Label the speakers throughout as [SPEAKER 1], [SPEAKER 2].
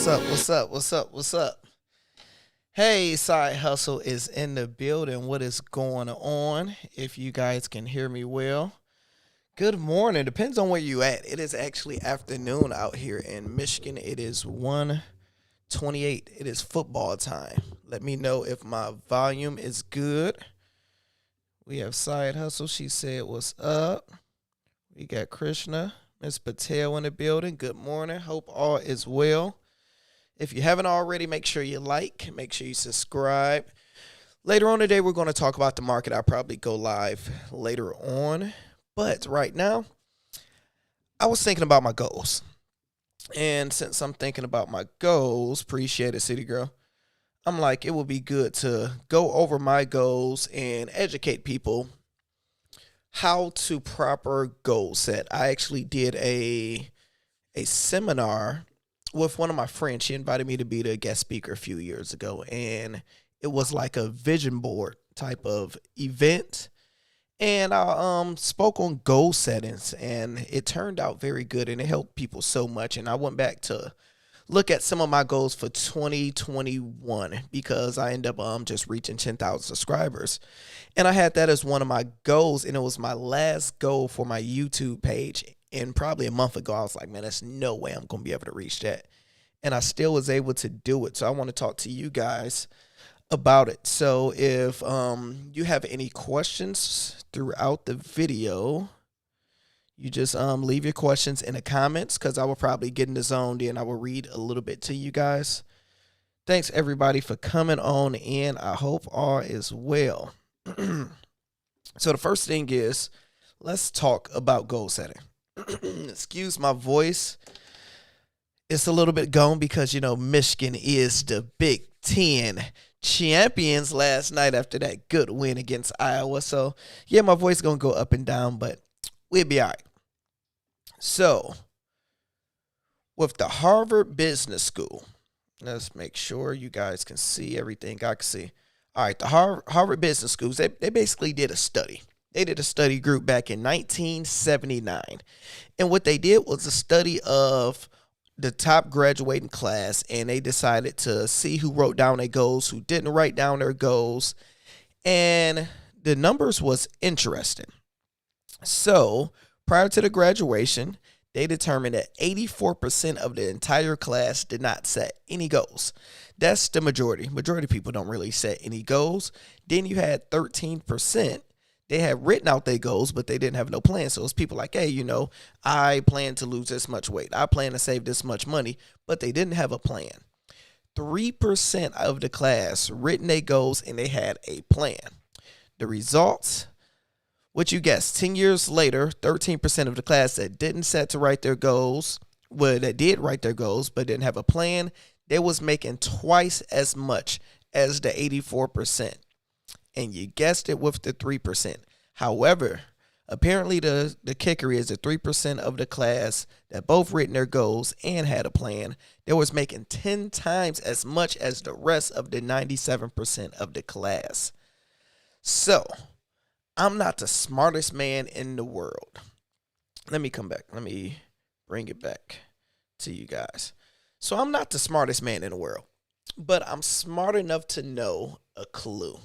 [SPEAKER 1] What's up? What's up? What's up? What's up? Hey, Side Hustle is in the building. What is going on? If you guys can hear me well, good morning. Depends on where you at. It is actually afternoon out here in Michigan. It is 1:28. It is football time. Let me know if my volume is good. We have Side Hustle. She said, "What's up?" We got Krishna, Miss Patel in the building. Good morning. Hope all is well. If you haven't already, make sure you like, make sure you subscribe. Later on today, we're going to talk about the market. I'll probably go live later on. But right now, I was thinking about my goals. And since I'm thinking about my goals, appreciate it, City Girl, I'm like, it would be good to go over my goals and educate people how to proper goal set. I actually did a seminar with one of my friends. She invited me to be the guest speaker a few years ago, and it was like a vision board type of event. And I spoke on goal settings, and it turned out very good, and it helped people so much. And I went back to look at some of my goals for 2021 because I ended up just reaching 10,000 subscribers. And I had that as one of my goals, and it was my last goal for my YouTube page. And probably a month ago, I was like, man, there's no way I'm going to be able to reach that. And I still was able to do it. So I want to talk to you guys about it. So if you have any questions throughout the video, you just leave your questions in the comments because I will probably get in the zone and I will read a little bit to you guys. Thanks, everybody, for coming on in. I hope all is well. So the first thing is, let's talk about goal setting. Excuse my voice. It's a little bit gone because, Michigan is the Big Ten champions last night after that good win against Iowa. So, yeah, my voice is going to go up and down, but we'll be all right. So, with the Harvard Business School, let's make sure you guys can see everything I can see. All right, the Harvard Business Schools, they basically did a study. They did a study group back in 1979. And what they did was a study of the top graduating class, and they decided to see who wrote down their goals, who didn't write down their goals. And the numbers was interesting. So prior to the graduation, they determined that 84% of the entire class did not set any goals. That's the majority. Majority of people don't really set any goals. Then you had 13%. They had written out their goals, but they didn't have no plan. So it's people like, hey, I plan to lose this much weight. I plan to save this much money, but they didn't have a plan. 3% of the class written their goals and they had a plan. The results, what you guess, 10 years later, 13% of the class that didn't set to write their goals, that did write their goals, but didn't have a plan, they was making twice as much as the 84%. And you guessed it with the 3%. However, apparently the kicker is the 3% of the class that both written their goals and had a plan, they was making 10 times as much as the rest of the 97% of the class. So, I'm not the smartest man in the world. Let me come back. Let me bring it back to you guys. So, I'm not the smartest man in the world, but I'm smart enough to know a clue.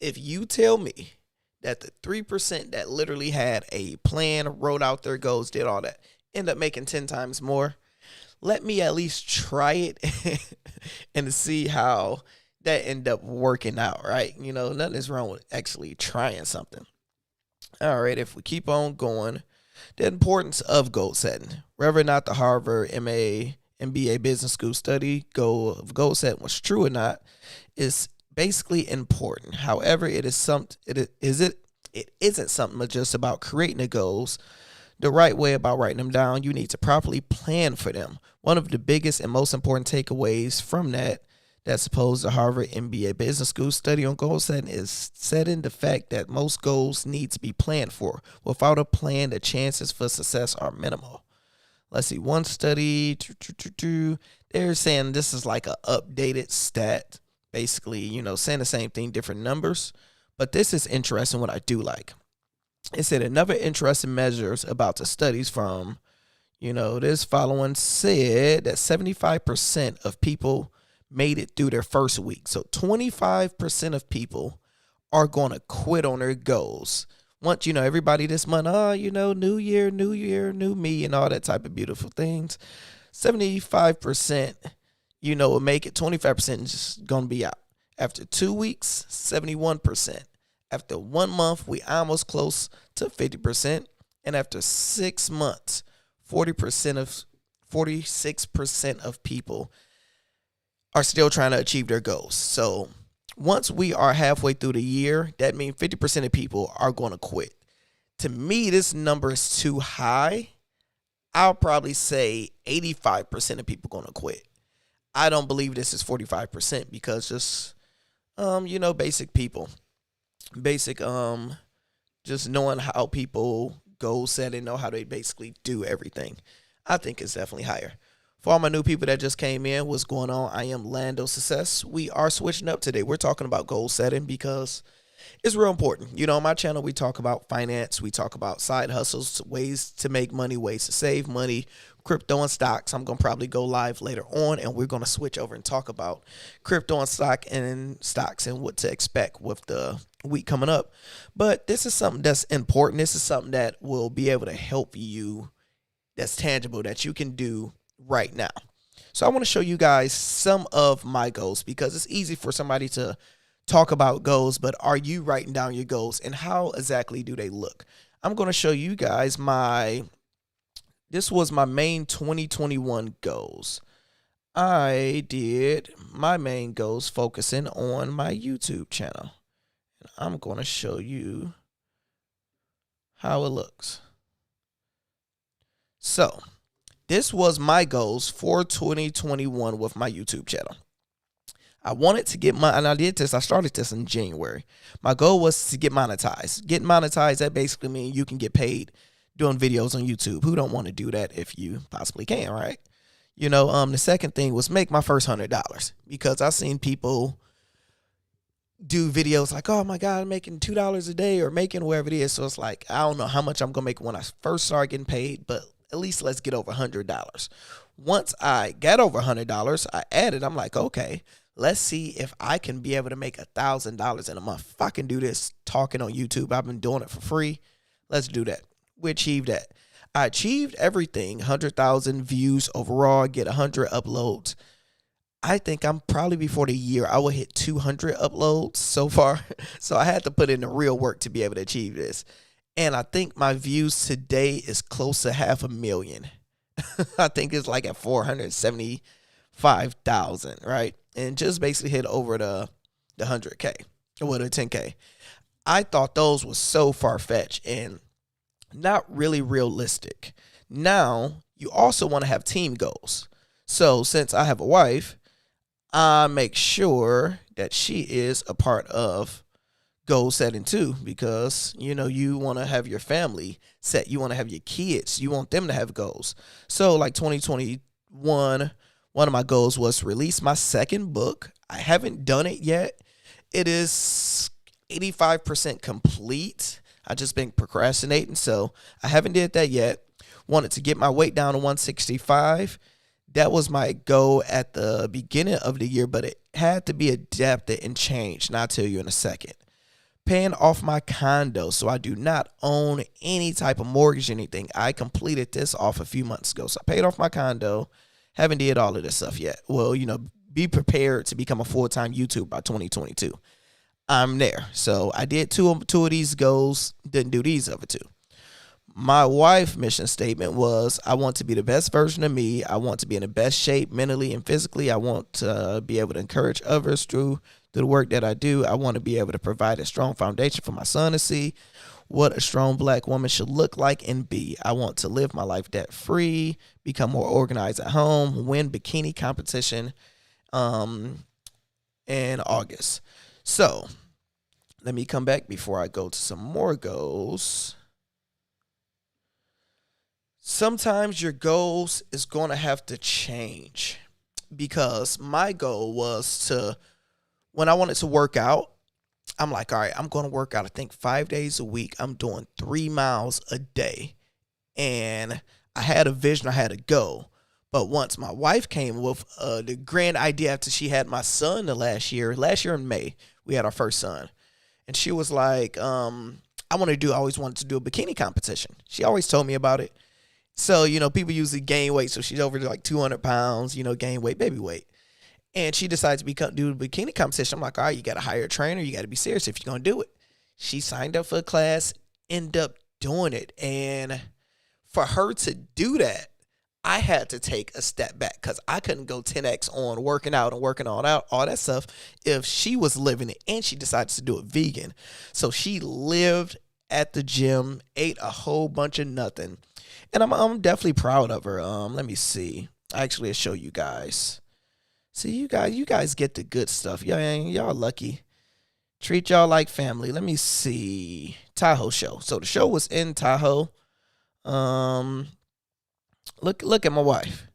[SPEAKER 1] If you tell me that the 3% that literally had a plan, wrote out their goals, did all that, end up making 10 times more, let me at least try it and see how that end up working out, right? Nothing is wrong with actually trying something. All right, if we keep on going, the importance of goal setting. Whether or not the Harvard MBA Business School study goal setting was true or not is basically important. However, it isn't something just about creating the goals the right way about writing them down. You need to properly plan for them. One of the biggest and most important takeaways from that's supposed the Harvard MBA Business School study on goal setting is setting the fact that most goals need to be planned for. Without a plan, the chances for success are minimal. Let's see, one study, they're saying this is like an updated stat. Basically, saying the same thing, different numbers. But this is interesting, what I do like. It said another interesting measures about the studies from This following said that 75% of people made it through their first week. So 25% of people are going to quit on their goals. Once, everybody this month, new year, new me, and all that type of beautiful things. 75%, will make it. 25% is just going to be out. After 2 weeks, 71%. After 1 month, we almost close to 50%. And after 6 months, 46% of people are still trying to achieve their goals. So once we are halfway through the year, that means 50% of people are going to quit. To me, this number is too high. I'll probably say 85% of people are going to quit. I don't believe this is 45% because just, basic people. Basic, just knowing how people goal set and know how they basically do everything. I think it's definitely higher. For all my new people that just came in, what's going on? I am Lando Success. We are switching up today. We're talking about goal setting because it's real important. On my channel, we talk about finance. We talk about side hustles, ways to make money, ways to save money, crypto and stocks. I'm going to probably go live later on, and we're going to switch over and talk about crypto and stocks and what to expect with the week coming up. But this is something that's important. This is something that will be able to help you, that's tangible, that you can do right now. So I want to show you guys some of my goals because it's easy for somebody to talk about goals, but are you writing down your goals and how exactly do they look? I'm going to show you guys this was my main 2021 goals. I did my main goals focusing on my YouTube channel. And I'm going to show you how it looks. So this was my goals for 2021 with my YouTube channel. I wanted to get I started this in January. My goal was to get monetized. Get monetized, that basically means you can get paid doing videos on YouTube. Who don't want to do that if you possibly can, right? The second thing was make my first $100 because I've seen people do videos like, oh my God, I'm making $2 a day or making whatever it is. So it's like, I don't know how much I'm going to make when I first start getting paid, but at least let's get over $100. Once I got over $100, I'm like, okay, let's see if I can be able to make $1,000 in a month. If I can do this talking on YouTube, I've been doing it for free. Let's do that. We achieved that. I achieved everything, 100,000 views overall, get 100 uploads. I think I'm probably before the year, I will hit 200 uploads so far. So I had to put in the real work to be able to achieve this. And I think my views today is close to 500,000. I think it's like at 475,000, right? And just basically hit over the 100K or the 10K. I thought those was so far-fetched and not really realistic. Now, you also want to have team goals. So since I have a wife, I make sure that she is a part of goal setting too, because you want to have your family set. You want to have your kids. You want them to have goals. So like 2021, one of my goals was to release my second book. I haven't done it yet. It is 85% complete. I just been procrastinating, so I haven't did that yet. Wanted to get my weight down to 165. That was my goal at the beginning of the year, but it had to be adapted and changed. And I'll tell you in a second. Paying off my condo, so I do not own any type of mortgage or anything. I completed this off a few months ago. So I paid off my condo. Haven't did all of this stuff yet. Well, be prepared to become a full-time YouTuber by 2022. I'm there. So I did two of these goals, didn't do these other two. My wife's mission statement was, I want to be the best version of me. I want to be in the best shape mentally and physically. I want to be able to encourage others through the work that I do. I want to be able to provide a strong foundation for my son to see what a strong Black woman should look like and be. I want to live my life debt free, become more organized at home, win bikini competition in August. So let me come back before I go to some more goals. Sometimes your goals is going to have to change, because my goal was to, when I wanted to work out, I'm like, all right, I'm going to work out, I think 5 days a week. I'm doing 3 miles a day. And I had a vision, I had a goal. But once my wife came with the grand idea after she had my son last year in May, we had our first son. And she was like, I always wanted to do a bikini competition. She always told me about it. So, people usually gain weight. So she's over to like 200 pounds, gain weight, baby weight. And she decides to do a bikini competition. I'm like, all right, you got to hire a trainer. You got to be serious if you're going to do it. She signed up for a class, ended up doing it. And for her to do that, I had to take a step back because I couldn't go 10x on working out and working all that stuff if she was living it and she decided to do it vegan. So she lived at the gym, ate a whole bunch of nothing. And I'm definitely proud of her. Let me see. Actually, I'll show you guys. See, you guys get the good stuff. Y'all lucky. Treat y'all like family. Let me see. Tahoe show. So the show was in Tahoe. Look at my wife.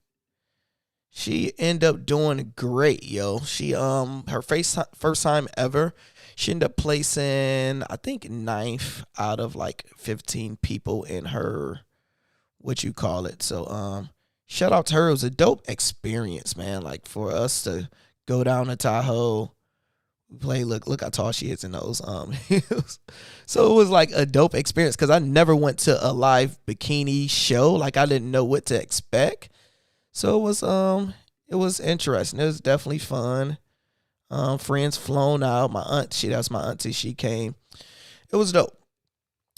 [SPEAKER 1] She ended up doing great, yo. She her first time ever. She ended up placing, I think, 9th out of like 15 people in her So shout out to her. It was a dope experience, man. Like for us to go down to Tahoe, play. Look how tall she is in those heels. So it was like a dope experience because I never went to a live bikini show. Like I didn't know what to expect. So it was interesting. It was definitely fun. Friends flown out. My aunt, that's my auntie. She came. It was dope.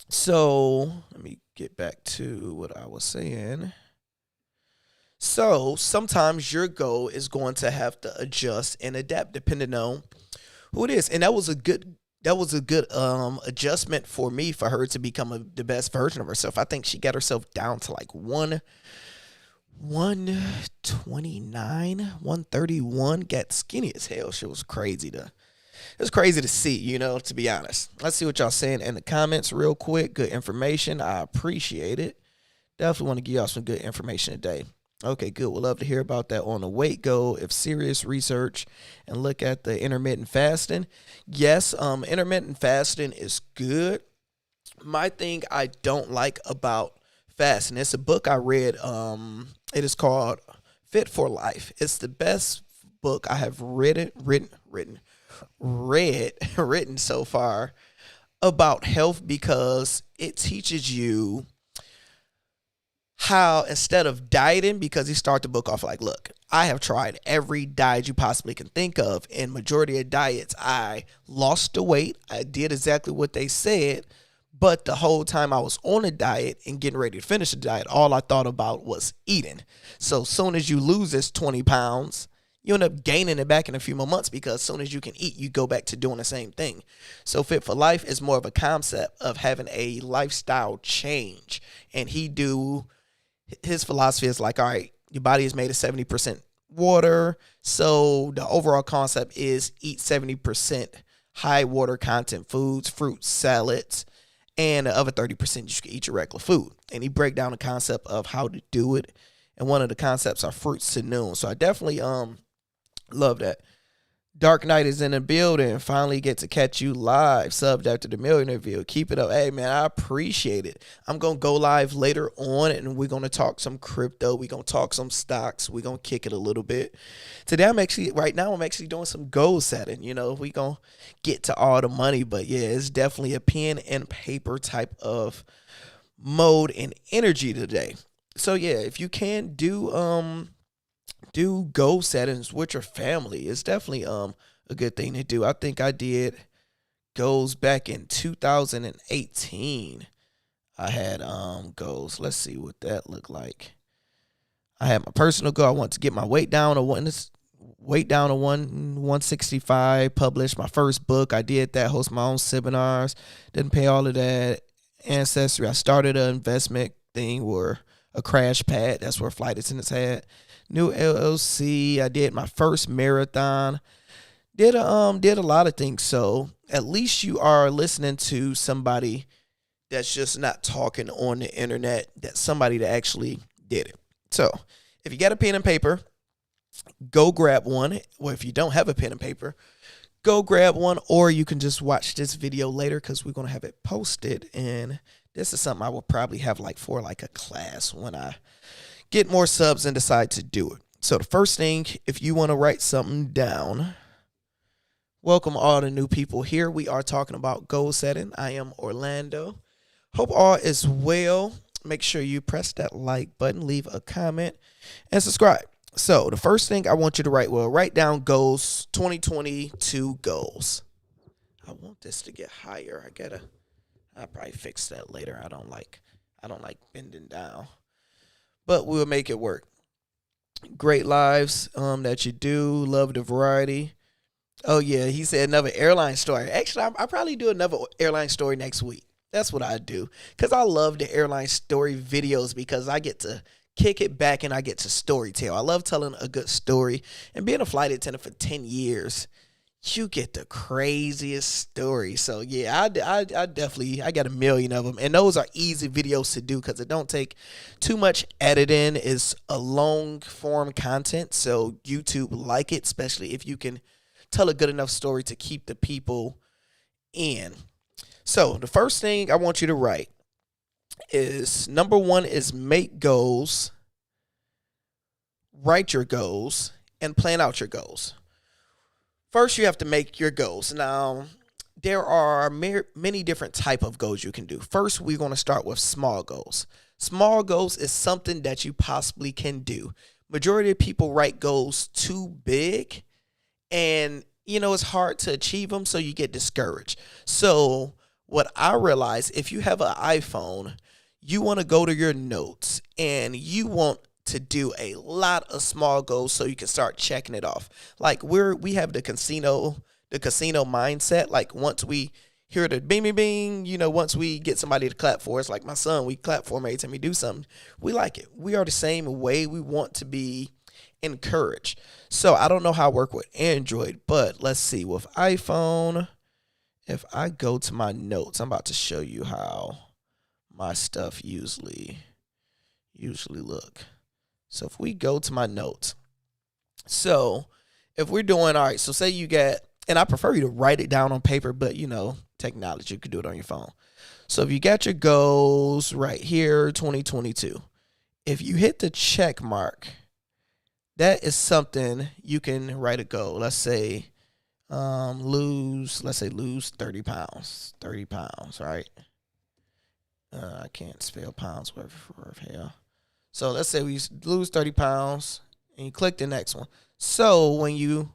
[SPEAKER 1] So let me get back to what I was saying. So sometimes your goal is going to have to adjust and adapt depending on who it is. And that was a good adjustment for me, for her to become the best version of herself. I think she got herself down to like 129, 131, got skinny as hell. She was crazy it was crazy to see, to be honest. Let's see what y'all saying in the comments real quick. Good information. I appreciate it. Definitely want to give y'all some good information today. Okay, good. We'd love to hear about that on the weight goal. If serious research and look at the intermittent fasting. Yes, intermittent fasting is good. My thing I don't like about fasting, it's a book I read. It is called Fit for Life. It's the best book I have written so far about health because it teaches you how, instead of dieting, because he started the book off like, look, I have tried every diet you possibly can think of. In majority of diets, I lost the weight. I did exactly what they said. But the whole time I was on a diet and getting ready to finish the diet, all I thought about was eating. So as soon as you lose this 20 pounds, you end up gaining it back in a few more months because as soon as you can eat, you go back to doing the same thing. So Fit for Life is more of a concept of having a lifestyle change. And his philosophy is like, all right, your body is made of 70% water. So the overall concept is eat 70% high water content foods, fruits, salads, and the other 30% you can eat your regular food. And he break down the concept of how to do it. And one of the concepts are fruits to noon. So I definitely love that. Dark Knight is in the building. Finally get to catch you live. Subbed after the millionaire view. Keep it up. Hey, man, I appreciate it. I'm going to go live later on, and we're going to talk some crypto. We're going to talk some stocks. We're going to kick it a little bit. Today, right now, I'm actually doing some goal setting. We're going to get to all the money. But, yeah, it's definitely a pen and paper type of mode and energy today. So, yeah, if you can do goal settings with your family, it's definitely a good thing to do. I think I did goals back in 2018. I had goals. Let's see what that looked like. I had my personal goal. I want to get my weight down to 165. Published my first book. I did that. Host my own seminars. Didn't pay all of that ancestry. I started an investment thing where a crash pad. That's where flight attendants had. New LLC. I did my first marathon. Did a lot of things. So at least you are listening to somebody that's just not talking on the internet. That's somebody that actually did it. So if you got a pen and paper, go grab one. Or if you don't have a pen and paper, go grab one. Or you can just watch this video later because we're going to have it posted in This is something I will probably have like for like a class when I get more subs and decide to do it. So the first thing, if you want to write something down, welcome all the new people here. We are talking about goal setting. I am Orlando. Hope all is well. Make sure you press that like button, leave a comment, and subscribe. So the first thing I want you to write down goals, 2022 goals. I want this to get higher. I'll probably fix that later. I don't like bending down, but we'll make it work. Great lives that you do. Love the variety. Oh yeah, he said another airline story. Actually, I'll probably do another airline story next week. That's what I do, because I love the airline story videos because I get to kick it back and I get to story tell. I love telling a good story, and being a flight attendant for 10 years, you get the craziest stories. So yeah, I definitely, I got a million of them, and those are easy videos to do because it don't take too much editing. It's a long form content, so YouTube like it, especially if you can tell a good enough story to keep the people in. So the first thing I want you to write is, number one is make goals, write your goals, and plan out your goals. First, you have to make your goals. Now, there are many different type of goals you can do. First, we're going to start with small goals. Small goals is something that you possibly can do. Majority of people write goals too big, and it's hard to achieve them, so you get discouraged. So what I realize, if you have an iPhone, you want to go to your notes and you want to do a lot of small goals so you can start checking it off. Like we have the casino mindset. Like once we hear the bing, bing, bing, once we get somebody to clap for us, like my son, we clap for him every time we do something. We like it. We are the same way. We want to be encouraged. So I don't know how I work with Android, but let's see. With iPhone, if I go to my notes, I'm about to show you how my stuff usually look. So if we go to my notes, so if we're doing, all right, so say you get, and I prefer you to write it down on paper, but technology, you can do it on your phone. So if you got your goals right here, 2022, if you hit the check mark, that is something you can write a goal. Let's say lose 30 pounds, right? I can't spell pounds worth hell. So let's say we lose 30 pounds and you click the next one. So when you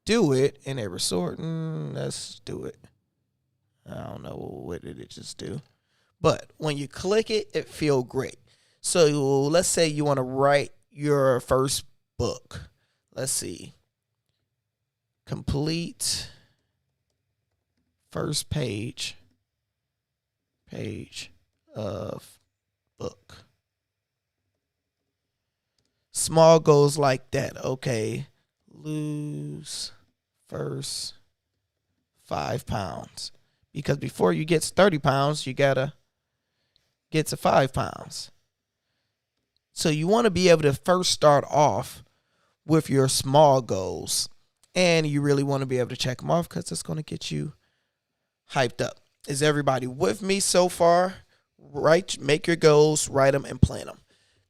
[SPEAKER 1] do it in a sorting, let's do it. I don't know what did it just do. But when you click it, it feels great. So let's say you want to write your first book. Let's see. Complete first page of book. Small goals like that. Okay. Lose first 5 pounds. Because before you get to 30 pounds, you got to get to 5 pounds. So you want to be able to first start off with your small goals. And you really want to be able to check them off because it's going to get you hyped up. Is everybody with me so far? Make your goals, write them, and plan them.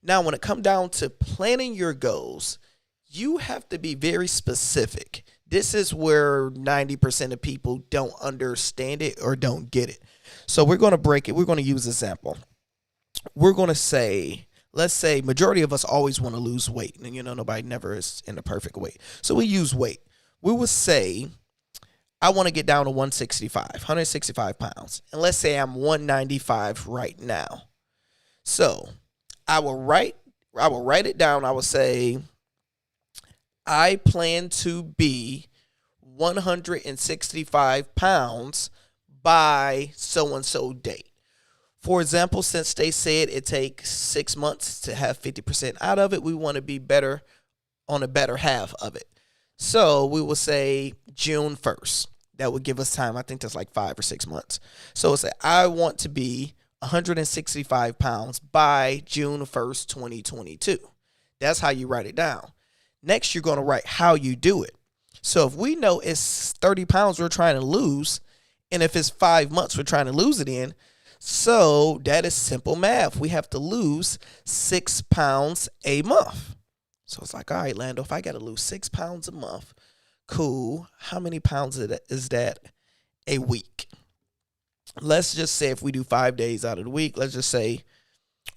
[SPEAKER 1] Now, when it comes down to planning your goals, you have to be very specific. This is where 90% of people don't understand it or don't get it. So we're going to break it. We're going to use an example. We're going to say, let's say majority of us always want to lose weight. And nobody never is in the perfect weight. So we use weight. We would say, I want to get down to 165 pounds. And let's say I'm 195 right now. So I will write it down. I will say, I plan to be 165 pounds by so-and-so date. For example, since they said it takes 6 months to have 50% out of it, we want to be better on a better half of it. So we will say June 1st. That would give us time. I think that's like 5 or 6 months. So we'll say, I want to be 165 pounds by June 1st, 2022. That's how you write it down. Next, you're going to write how you do it. So if we know it's 30 pounds we're trying to lose, and if it's 5 months we're trying to lose it in, So that is simple math. We have to lose 6 pounds a month. So it's like, all right, Lando, if I got to lose 6 pounds a month, cool. How many pounds is that a week? Let's just say if we do 5 days out of the week, let's just say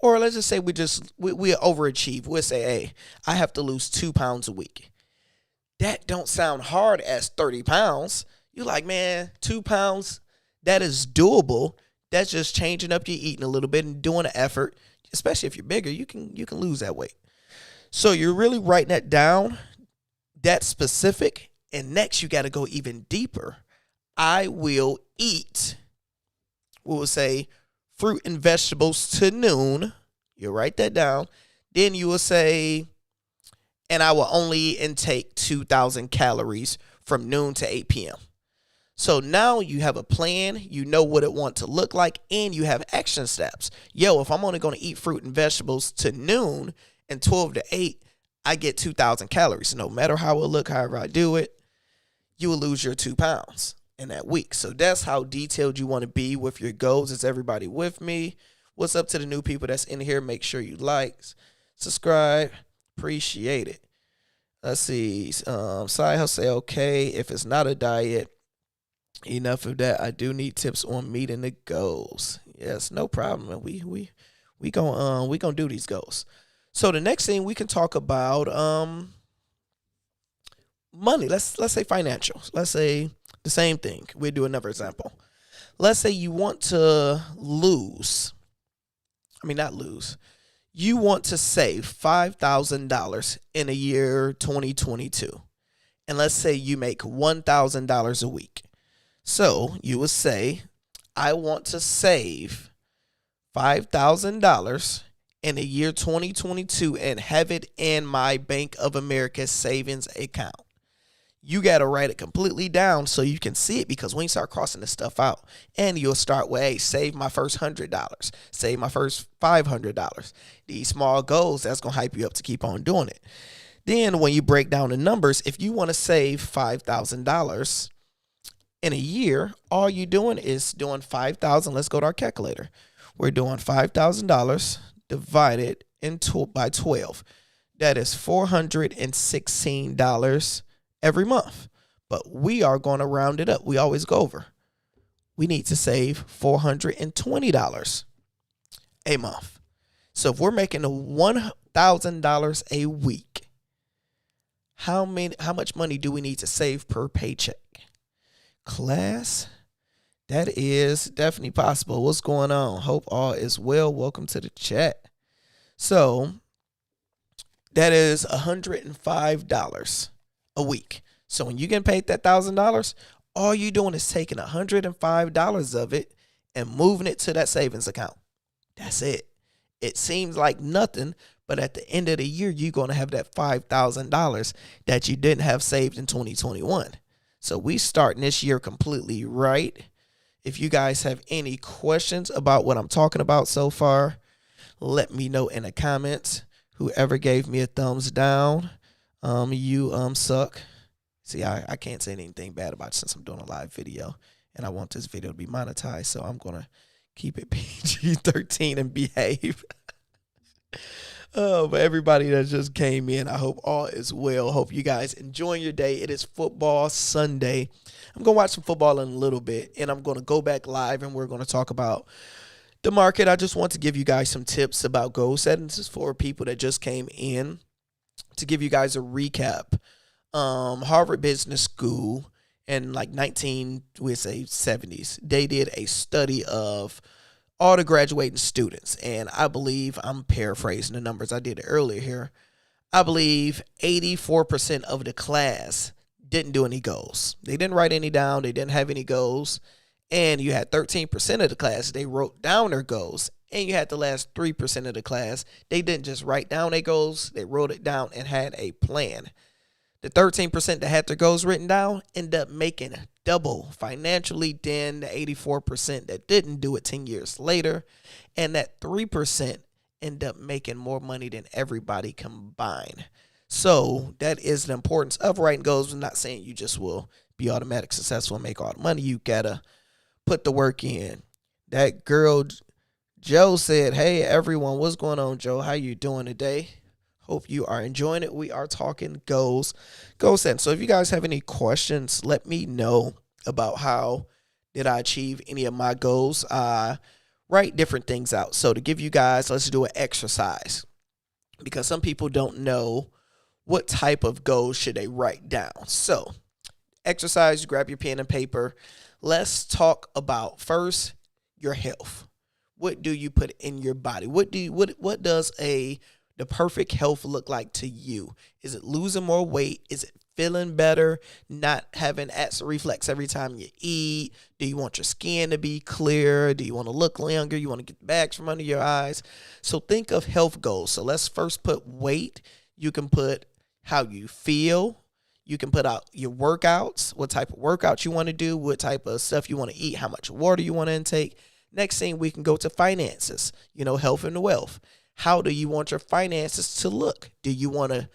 [SPEAKER 1] we overachieve. We'll say, hey, I have to lose 2 pounds a week. That don't sound hard as 30 pounds. You're like, man, 2 pounds, that is doable. That's just changing up your eating a little bit and doing an effort. Especially if you're bigger, you can lose that weight. So you're really writing that down, that specific. And next, you got to go even deeper. I will eat, we will say, fruit and vegetables to noon. You'll write that down. Then you will say, and I will only intake 2,000 calories from noon to 8 p.m. So now you have a plan, you know what it wants to look like, and you have action steps. Yo, if I'm only going to eat fruit and vegetables to noon and 12 to 8, I get 2,000 calories. So no matter how it look, however I do it, you will lose your 2 pounds in that week. So that's how detailed you want to be with your goals. Is everybody with me? What's up to the new people that's in here? Make sure you like, subscribe. Appreciate it. Let's see. Side hustle say, okay, if it's not a diet, enough of that. I do need tips on meeting the goals. Yes, no problem. We gonna do these goals. So the next thing we can talk about money. Let's say financials. Let's say the same thing. We'll do another example. Let's say you want to you want to save $5,000 in a year 2022. And let's say you make $1,000 a week. So you would say, I want to save $5,000 in the year 2022 and have it in my Bank of America savings account. You got to write it completely down so you can see it, because when you start crossing this stuff out, and you'll start with, hey, save my first $100, save my first $500. These small goals, that's going to hype you up to keep on doing it. Then when you break down the numbers, if you want to save $5,000 in a year, all you're doing is doing 5,000. Let's go to our calculator. We're doing $5,000 divided by 12. That is $416 every month. But we are going to round it up. We always go over. We need to save $420 a month. So if we're making $1,000 a week, how much money do we need to save per paycheck? Class, that is definitely possible. What's going on? Hope all is well. Welcome to the chat. So that is $105 a week. So when you get paid that $1,000, all you're doing is taking $105 of it and moving it to that savings account. That's it. It seems like nothing, but at the end of the year, you're going to have that $5,000 that you didn't have saved in 2021. So we starting this year completely right. If you guys have any questions about what I'm talking about so far, let me know in the comments. Whoever gave me a thumbs down, you suck. See, I can't say anything bad about it since I'm doing a live video, and I want this video to be monetized, so I'm going to keep it PG-13 and behave. But everybody that just came in, I hope all is well. Hope you guys enjoying your day. It is football Sunday. I'm going to watch some football in a little bit, and I'm going to go back live, and we're going to talk about the market. I just want to give you guys some tips about goal setting. This is for people that just came in. To give you guys a recap, Harvard Business School in like 1970s, they did a study of all the graduating students. And I believe, I'm paraphrasing the numbers, I did it earlier here, I believe 84% of the class didn't do any goals. They didn't write any down. They didn't have any goals. And you had 13% of the class, they wrote down their goals. And you had the last 3% of the class, they didn't just write down their goals, they wrote it down and had a plan. The 13% that had their goals written down ended up making double financially than the 84% that didn't do it 10 years later. And that 3% ended up making more money than everybody combined. So that is the importance of writing goals. I'm not saying you just will be automatic successful and make all the money. You got to put the work in. That girl Joe said, "Hey everyone, what's going on, Joe? How you doing today? Hope you are enjoying it. We are talking goals setting. So if you guys have any questions, let me know about how did I achieve any of my goals. Write different things out. So to give you guys, let's do an exercise because some people don't know what type of goals should they write down. So exercise, grab your pen and paper. Let's talk about first your health. What do you put in your body? What does the perfect health look like to you? Is it losing more weight? Is it feeling better? Not having acid reflux every time you eat? Do you want your skin to be clear? Do you want to look younger? You want to get the bags from under your eyes? So think of health goals. So let's first put weight. You can put how you feel. You can put out your workouts, what type of workouts you want to do, what type of stuff you want to eat, how much water you want to intake. Next thing, we can go to finances, health and wealth. How do you want your finances to look? Do you want to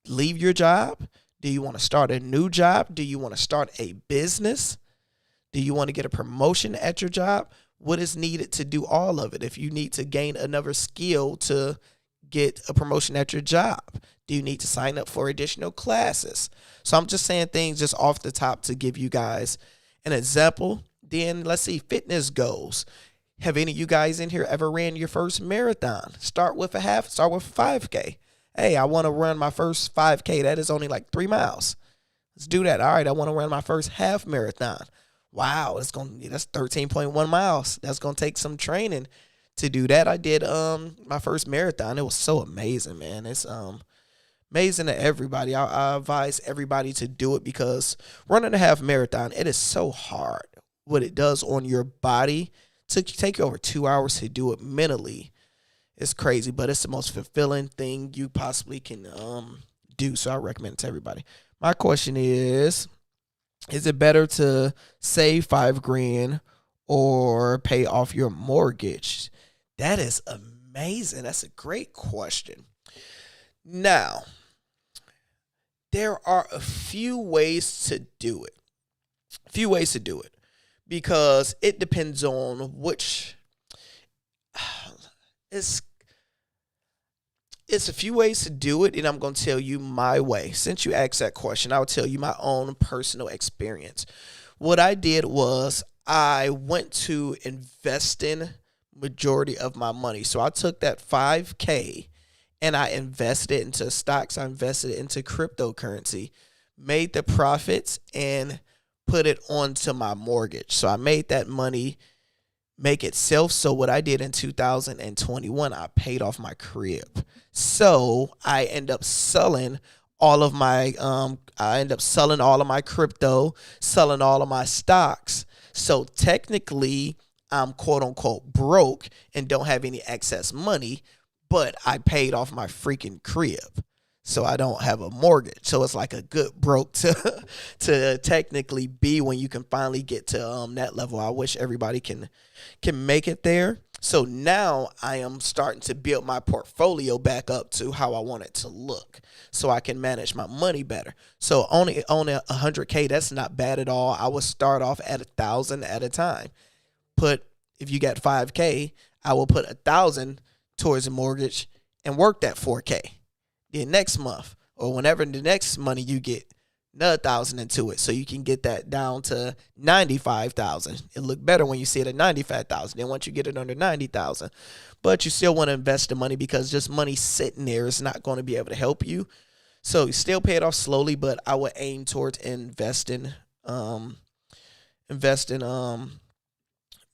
[SPEAKER 1] leave your job? Do you want to start a new job? Do you want to start a business? Do you want to get a promotion at your job? What is needed to do all of it? If you need to gain another skill to get a promotion at your job, do you need to sign up for additional classes? So I'm just saying things just off the top to give you guys an example. Then let's see, fitness goals. Have any of you guys in here ever ran your first marathon? Start with a 5K. Hey, I want to run my first 5K. That is only like 3 miles. Let's do that. All right, I want to run my first half marathon. Wow, that's 13.1 miles. That's gonna take some training to do that. I did my first marathon. It was so amazing, man. It's amazing to everybody. I advise everybody to do it because running a half marathon, it is so hard. What it does on your body to take you over 2 hours to do it mentally. It's crazy, but it's the most fulfilling thing you possibly can do. So I recommend it to everybody. My question is it better to save $5,000 or pay off your mortgage? That is amazing. That's a great question. Now, there are a few ways to do it. Because it depends on which. It's a few ways to do it, and I'm going to tell you my way. Since you asked that question, I'll tell you my own personal experience. What I did was I went to investing majority of my money. So I took that 5K and I invested it into stocks. I invested it into cryptocurrency, made the profits, and put it onto my mortgage. So I made that money make itself. So what I did in 2021, I paid off my crib. So I end up selling all of my crypto, selling all of my stocks. So technically I'm quote unquote broke and don't have any excess money, but I paid off my freaking crib. So I don't have a mortgage. So it's like a good broke to technically be when you can finally get to that level. I wish everybody can make it there. So now I am starting to build my portfolio back up to how I want it to look so I can manage my money better. So only 100K, that's not bad at all. I would start off at 1,000 at a time. If you got 5K, I will put 1,000 towards a mortgage and work that 4K. Then next month or whenever the next money you get, another 1,000 into it, so you can get that down to 95,000. It look better when you see it at 95,000. Then once you get it under 90,000, but you still want to invest the money because just money sitting there is not going to be able to help you. So you still pay it off slowly, but I would aim towards investing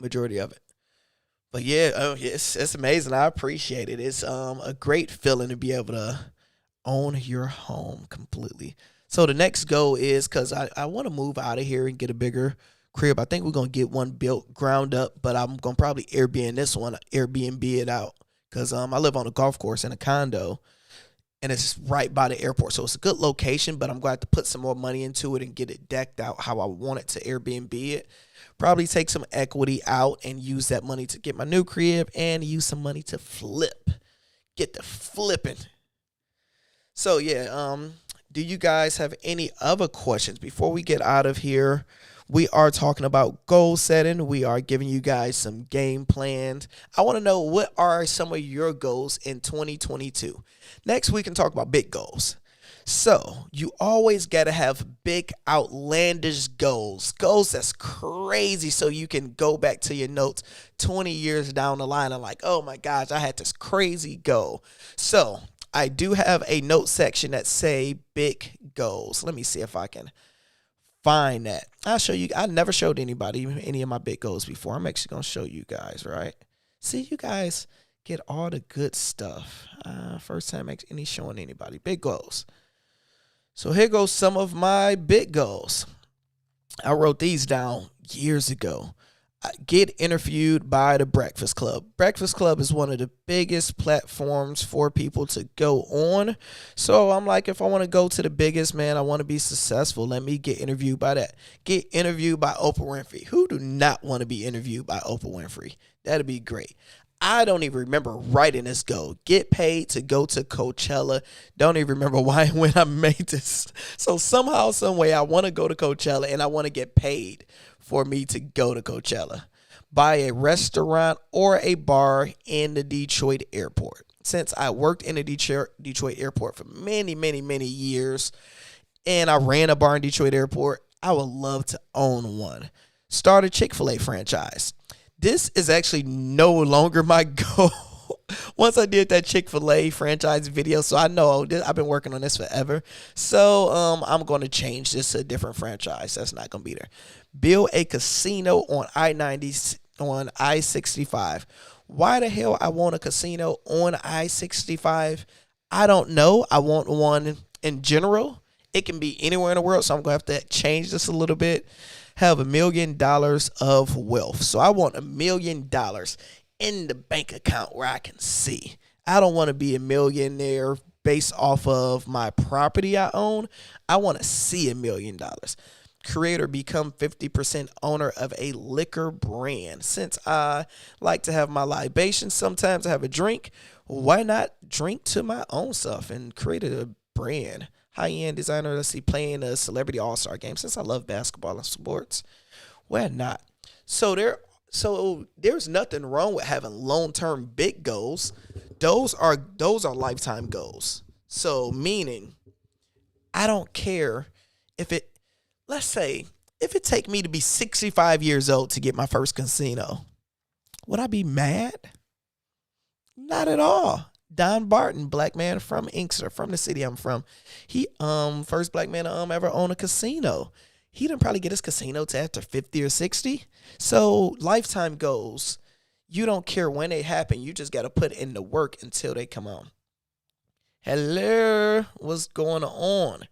[SPEAKER 1] majority of it. But yeah, it's amazing. I appreciate it. It's a great feeling to be able to own your home completely. So the next goal is, because I want to move out of here and get a bigger crib. I think we're going to get one built ground up, but I'm going to probably Airbnb it out because I live on a golf course in a condo, and it's right by the airport. So it's a good location, but I'm going to have to put some more money into it and get it decked out how I want it to Airbnb it. Probably take some equity out and use that money to get my new crib and use some money to flip. Get the flipping. So yeah, do you guys have any other questions before we get out of here? We are talking about goal setting. We are giving you guys some game plans. I want to know, what are some of your goals in 2022? Next, we can talk about big goals. So you always got to have big, outlandish goals that's crazy, so you can go back to your notes 20 years down the line and like, oh my gosh, I had this crazy goal. So I do have a note section that say big goals. Let me see if I can find that. I'll show you. I never showed anybody any of my big goals before. I'm actually going to show you guys, right? See, you guys get all the good stuff. First time actually showing anybody big goals. So here goes some of my big goals. I wrote these down years ago. Get interviewed by the Breakfast Club. Breakfast Club is one of the biggest platforms for people to go on. So I'm like, if I want to go to the biggest, man, I want to be successful, let me get interviewed by that. Get interviewed by Oprah Winfrey. Who do not want to be interviewed by Oprah Winfrey? That'd be great. I don't even remember writing this goal. Get paid to go to Coachella. Don't even remember why when I made this. So somehow, some way, I want to go to Coachella and I want to get paid for me to go to Coachella. Buy a restaurant or a bar in the Detroit airport. Since I worked in the Detroit airport for many, many, many years, and I ran a bar in Detroit airport, I would love to own one. Start a Chick-fil-A franchise. This is actually no longer my goal. Once I did that Chick-fil-A franchise video, so I know I've been working on this forever. So I'm going to change this to a different franchise. That's not going to be there. Build a casino on I-65. Why the hell I want a casino on I-65? I don't know. I want one in general. It can be anywhere in the world, so I'm going to have to change this a little bit. Have $1 million of wealth. So I want $1 million in the bank account where I can see. I don't want to be a millionaire based off of my property I own. I want to see $1 million. Create or become 50% owner of a liquor brand. Since I like to have my libations, sometimes I have a drink. Why not drink to my own stuff and create a brand? High-end designer, let's see, playing a celebrity all-star game. Since I love basketball and sports, why not? So there's nothing wrong with having long-term big goals. Those are lifetime goals. So meaning, I don't care if it take me to be 65 years old to get my first casino. Would I be mad? Not at all. Don Barton, black man from Inkster, from the city I'm from. He first black man to ever own a casino. He didn't probably get his casino to after 50 or 60. So lifetime goals, you don't care when they happen. You just got to put in the work until they come on. Hello, what's going on?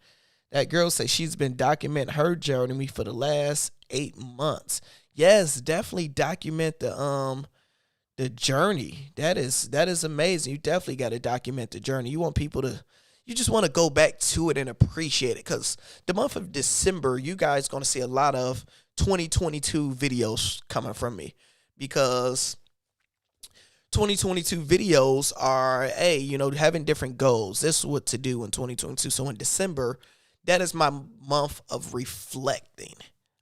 [SPEAKER 1] That girl says she's been documenting her journey for the last 8 months. Yes, definitely document the journey. That is amazing. You definitely got to document the journey. You just want to go back to it and appreciate it, because the month of December, you guys going to see a lot of 2022 videos coming from me, because 2022 videos are, having different goals. This is what to do in 2022. So in December, that is my month of reflecting.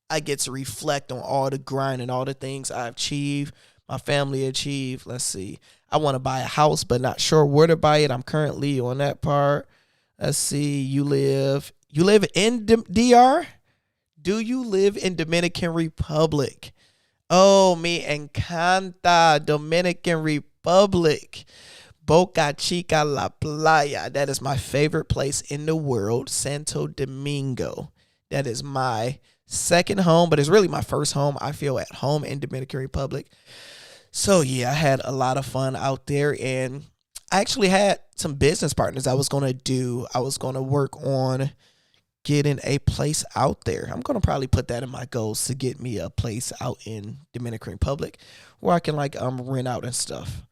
[SPEAKER 1] I get to reflect on all the grind and all the things I've achieved, my family achieved. Let's see. I want to buy a house, but not sure where to buy it. I'm currently on that part. Let's see. You live in DR? Do you live in Dominican Republic? Oh, me encanta Dominican Republic. Boca Chica La Playa. That is my favorite place in the world. Santo Domingo. That is my second home, but it's really my first home. I feel at home in Dominican Republic. So yeah, I had a lot of fun out there, and I actually had some business partners I was going to work on getting a place out there. I'm going to probably put that in my goals to get me a place out in Dominican Republic where I can rent out and stuff.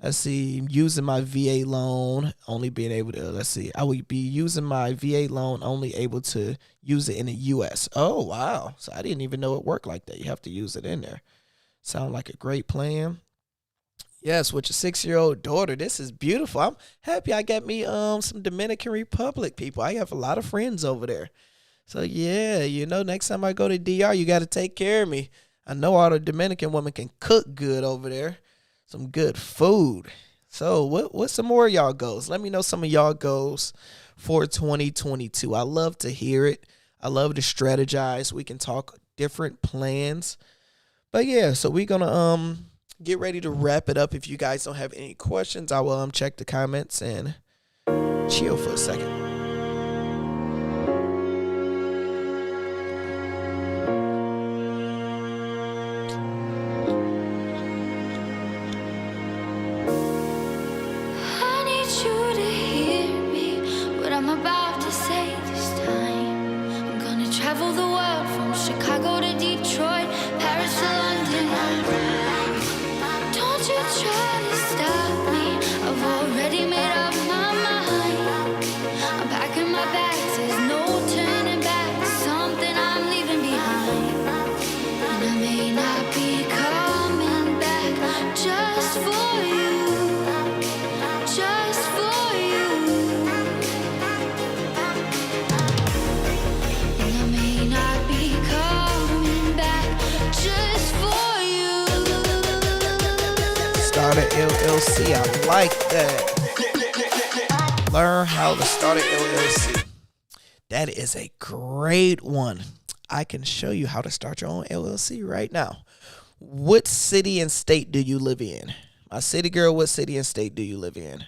[SPEAKER 1] Let's see, using my VA loan, only being able to, I would be using my VA loan, only able to use it in the U.S. Oh, wow. So I didn't even know it worked like that. You have to use it in there. Sound like a great plan. Yes, with your 6-year-old daughter. This is beautiful. I'm happy I got me some Dominican Republic people. I have a lot of friends over there. So yeah, next time I go to DR, you got to take care of me. I know all the Dominican women can cook good over there. Some good food. So what's some more of y'all goals? Let me know some of y'all goals for 2022. I love to hear it. I love to strategize. We can talk different plans. But yeah, so we're gonna get ready to wrap it up. If you guys don't have any questions, I will check the comments and chill for a second.
[SPEAKER 2] Travel the world from Chicago to Detroit, Paris to London. Don't you try to stop me, I've already made up my mind. I'm packing my bags, there's no turning back, something I'm leaving behind. And I may not be coming back just for you, just for you.
[SPEAKER 1] Start an LLC. I like that. Learn how to start an LLC. That is a great one. I can show you how to start your own LLC right now. What city and state do you live in? My city girl, what city and state do you live in?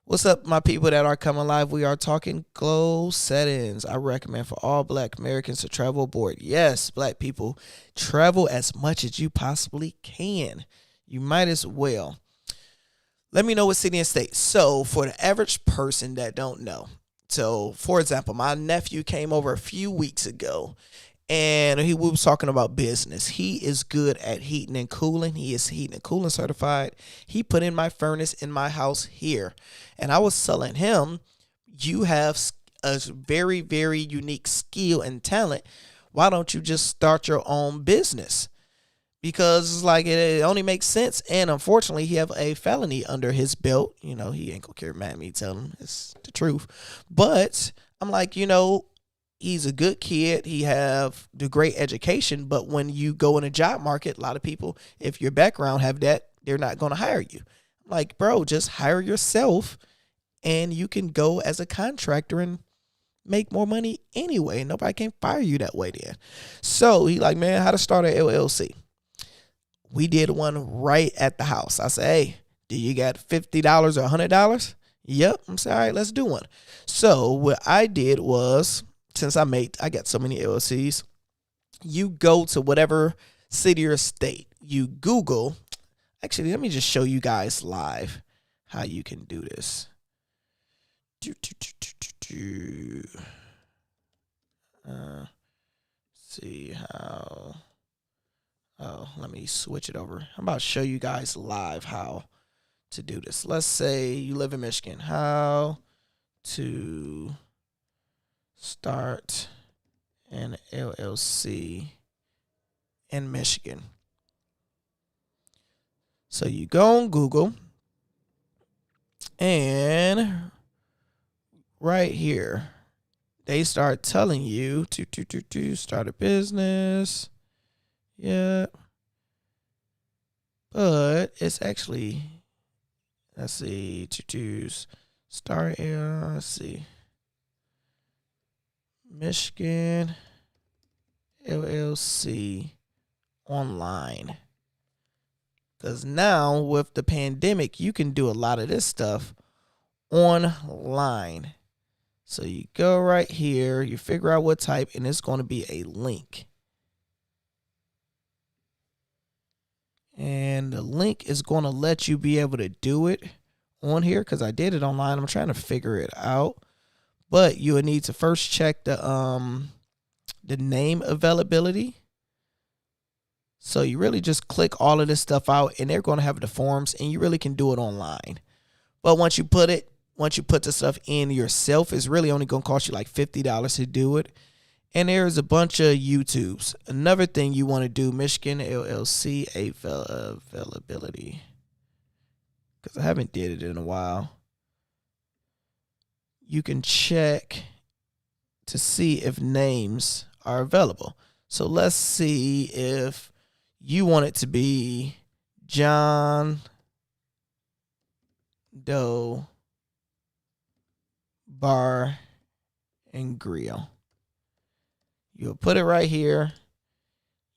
[SPEAKER 1] What's up, my people that are coming live? We are talking goal settings. I recommend for all Black Americans to travel abroad. Yes, Black people, travel as much as you possibly can. You might as well. Let me know what city and state. So for the average person that don't know. So for example, my nephew came over a few weeks ago and we was talking about business. He is good at heating and cooling. He is heating and cooling certified. He put in my furnace in my house here. And I was telling him, you have a very, very unique skill and talent. Why don't you just start your own business? Because it's like it only makes sense. And unfortunately, he have a felony under his belt. He ain't gonna care mad at me telling him it's the truth. But I'm like, he's a good kid. He have the great education. But when you go in a job market, a lot of people, if your background have that, they're not going to hire you. I'm like, bro, just hire yourself and you can go as a contractor and make more money anyway. Nobody can fire you that way then. So he like, man, how to start an LLC? We did one right at the house. I said, hey, do you got $50 or $100? Yep. I'm saying, all right, let's do one. So what I did was, since I got so many LLCs, you go to whatever city or state. You Google. Actually, let me just show you guys live how you can do this. See how. Oh, let me switch it over. I'm about to show you guys live how to do this. Let's say you live in Michigan. How to start an LLC in Michigan. So you go on Google and right here, they start telling you to start a business. Yeah. But it's actually, let's see, to start, let's see. Michigan LLC online. Because now with the pandemic, you can do a lot of this stuff online. So you go right here, you figure out what type, and it's going to be a link. And the link is going to let you be able to do it on here because I did it online. I'm trying to figure it out. But you would need to first check the name availability. So you really just click all of this stuff out and they're going to have the forms and you really can do it online. But once you put the stuff in yourself, it's really only going to cost you like $50 to do it. And there's a bunch of YouTubes. Another thing you want to do, Michigan LLC availability. Because I haven't did it in a while. You can check to see if names are available. So let's see if you want it to be John Doe Bar and Grill. You'll put it right here.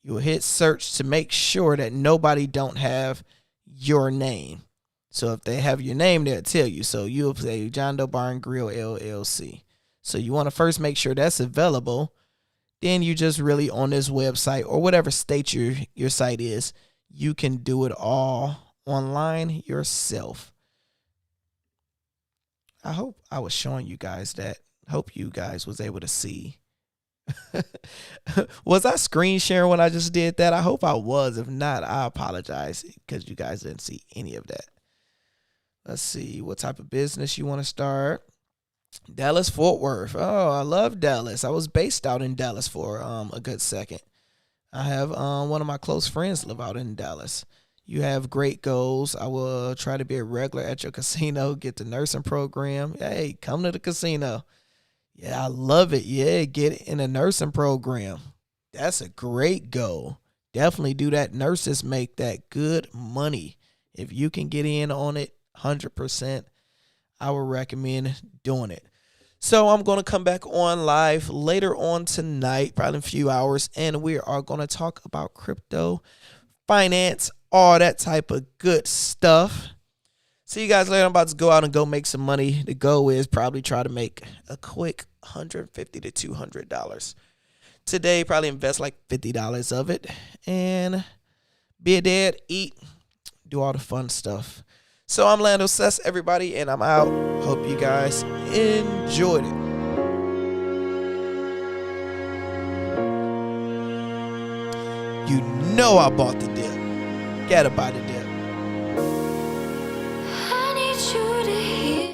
[SPEAKER 1] You'll hit search to make sure that nobody don't have your name. So if they have your name, they'll tell you. So you'll say John Doe Bar and Grill LLC. So you want to first make sure that's available. Then you just really on this website or whatever state your site is, you can do it all online yourself. I hope I was showing you guys that. Hope you guys was able to see. Was I screen sharing when I just did that? I hope I was. If not, I apologize because you guys didn't see any of that. Let's see what type of business you want to start. Dallas Fort Worth. Oh, I love Dallas. I was based out in Dallas for a good second. I have one of my close friends live out in Dallas. You have great goals. I will try to be a regular at your casino, get the nursing program. Hey, come to the casino. Yeah, I love it. Yeah, get in a nursing program. That's a great goal. Definitely do that. Nurses make that good money. If you can get in on it 100%, I would recommend doing it. So I'm going to come back on live later on tonight, probably in a few hours, and we are going to talk about crypto, finance, all that type of good stuff. See you guys later. I'm about to go out and go make some money. The goal is probably try to make a quick $150 to $200. Today, probably invest like $50 of it and be a dad, eat, do all the fun stuff. So I'm Lando Sess, everybody, and I'm out. Hope you guys enjoyed it. You know I bought the dip. Gotta buy the dip.